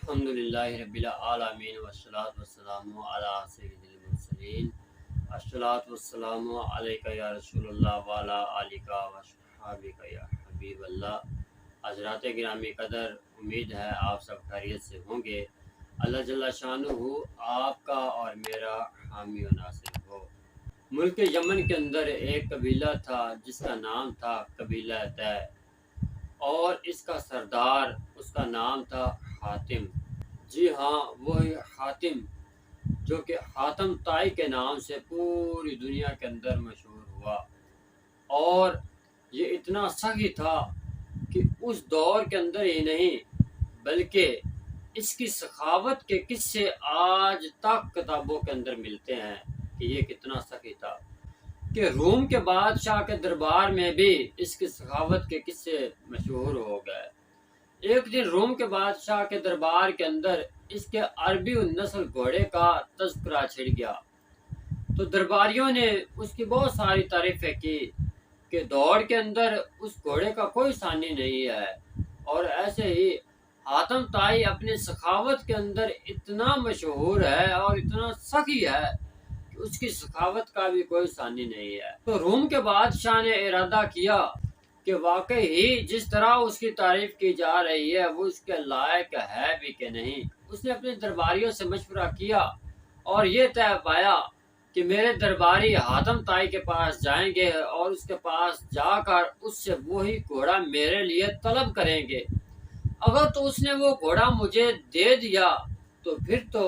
अल्हम्दुलिल्लाह रब्बिल आलमीन वस्सलातु वस्सलामु अला सय्यिदिल मुरसलीन अस्सलातु वस्सलामु अलैका या रसूलल्लाह व अला आलिका व अस्हाबिका या हबीबल्लाह। हज़रात गिरामी कदर, उम्मीद है आप सब खैरियत से होंगे। अल्लाह जल्ला शानुहु आपका और मेरा हामी व नासिर हो। मुल्क यमन के अंदर एक कबीला था जिसका नाम था कबीला तय, और इसका सरदार, उसका नाम था हातिम। जी हाँ, वही हातिम जो कि हातम ताई के नाम से पूरी दुनिया के अंदर मशहूर हुआ। और ये इतना सही था कि उस दौर के अंदर ही नहीं बल्कि इसकी सखावत के किस्से आज तक किताबों के अंदर मिलते हैं कि ये कितना सही था कि रूम के बादशाह के दरबार में भी इसकी सखावत के किस्से मशहूर हो गए। एक दिन रूम के बादशाह के दरबार के अंदर इसके अरबी नस्ल घोड़े का तज़किरा छिड़ गया, तो दरबारियों ने उसकी बहुत सारी तारीफें की कि दौड़ के अंदर उस घोड़े का कोई सानी नहीं है। और ऐसे ही हातम ताई अपने सखावत के अंदर इतना मशहूर है और इतना सखी है कि उसकी सखावत का भी कोई सानी नहीं है। तो रूम के बादशाह ने इरादा किया कि वाकई ही जिस तरह उसकी तारीफ की जा रही है वो उसके लायक है भी कि नहीं। उसने अपने दरबारियों से मशवरा किया और ये तय पाया कि मेरे दरबारी हातम ताई के पास जाएंगे और उसके पास जाकर उससे वही घोड़ा मेरे लिए तलब करेंगे। अगर तो उसने वो घोड़ा मुझे दे दिया तो फिर तो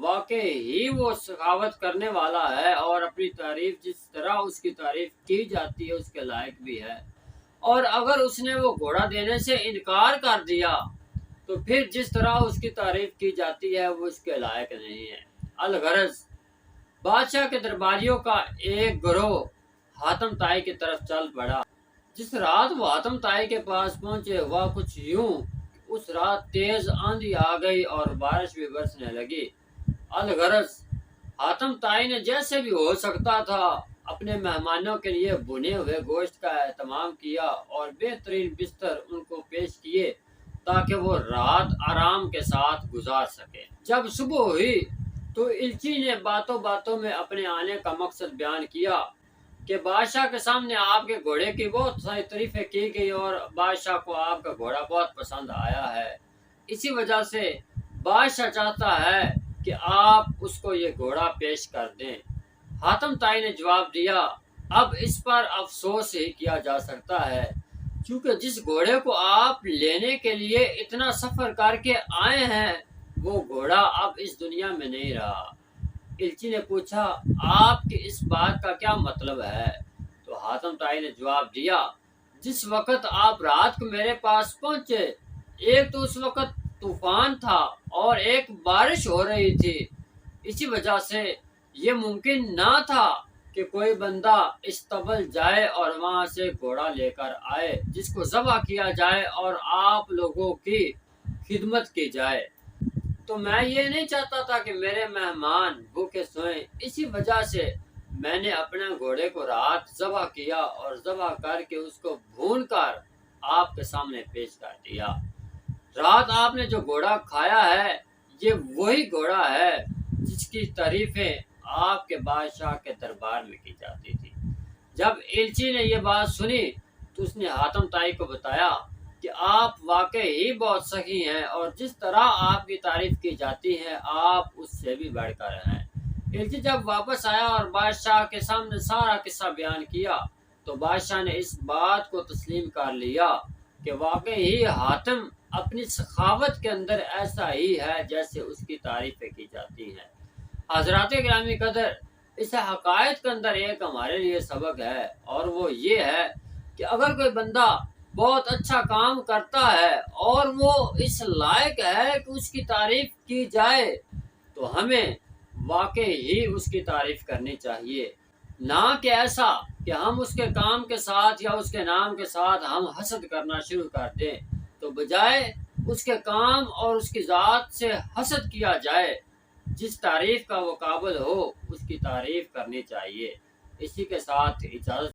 वाकई ही वो सखावत करने वाला है और अपनी तारीफ जिस तरह उसकी तारीफ की जाती है उसके लायक भी है। और अगर उसने वो घोड़ा देने से इनकार कर दिया तो फिर जिस तरह उसकी तारीफ की जाती है वो उसके लायक नहीं है। अलगरज बादशाह के दरबारियों का एक गिरोह हातम ताई की तरफ चल पड़ा। जिस रात वो हातम ताई के पास पहुंचे हुआ कुछ यूं, उस रात तेज आंधी आ गई और बारिश भी बरसने लगी। अलगरज हातम ताई ने जैसे भी हो सकता था अपने मेहमानों के लिए भुने हुए गोश्त का एहतमाम किया और बेहतरीन बिस्तर उनको पेश किए ताकि वो रात आराम के साथ गुजार सके। जब सुबह हुई तो इल्ची ने बातों बातों में अपने आने का मकसद बयान किया कि बादशाह के सामने आपके घोड़े की बहुत सारी तारीफें की गई और बादशाह को आपका घोड़ा बहुत पसंद आया है। इसी वजह से बादशाह चाहता है कि आप उसको ये घोड़ा पेश कर दें। हातम ताई ने जवाब दिया, अब इस पर अफसोस ही किया जा सकता है क्योंकि जिस घोड़े को आप लेने के लिए इतना सफर करके आए हैं वो घोड़ा अब इस दुनिया में नहीं रहा। इल्ची ने पूछा, आपकी इस बात का क्या मतलब है? तो हातम ताई ने जवाब दिया, जिस वक्त आप रात को मेरे पास पहुंचे एक तो उस वक्त तूफान था और एक बारिश हो रही थी। इसी वजह से ये मुमकिन ना था कि कोई बंदा इस्तबल जाए और वहां से घोड़ा लेकर आए जिसको ज़बह किया जाए और आप लोगों की खिदमत की जाए। तो मैं ये नहीं चाहता था कि मेरे मेहमान भूखे सोएं। इसी वजह से मैंने अपने घोड़े को रात ज़बह किया और ज़बह करके उसको भून कर आपके सामने पेश कर दिया। रात आपने जो घोड़ा खाया है ये वही घोड़ा है जिसकी तारीफें आपके बादशाह के दरबार में की जाती थी। जब इल्ची ने यह बात सुनी तो उसने हातम ताई को बताया कि आप वाकई ही बहुत सही हैं और जिस तरह आपकी तारीफ की जाती है आप उससे भी बढ़कर हैं। इल्ची जब वापस आया और बादशाह के सामने सारा किस्सा बयान किया तो बादशाह ने इस बात को तस्लीम कर लिया कि वाकई ही हातिम अपनी सखावत के अंदर ऐसा ही है जैसे उसकी तारीफें की जाती हैं। हज़रात गिरामी कदर, इस हकायत के अंदर एक हमारे लिए सबक है और वो ये है कि अगर कोई बंदा बहुत अच्छा काम करता है और वो इस लायक है कि उसकी तारीफ की जाए तो हमें वाकई ही उसकी तारीफ करनी चाहिए, ना कि ऐसा कि हम उसके काम के साथ या उसके नाम के साथ हम हसद करना शुरू कर दें। तो बजाय उसके काम और उसकी ज़ात से हसद किया जाए, जिस तारीफ का वो काबिल हो उसकी तारीफ करनी चाहिए। इसी के साथ इजाज़त।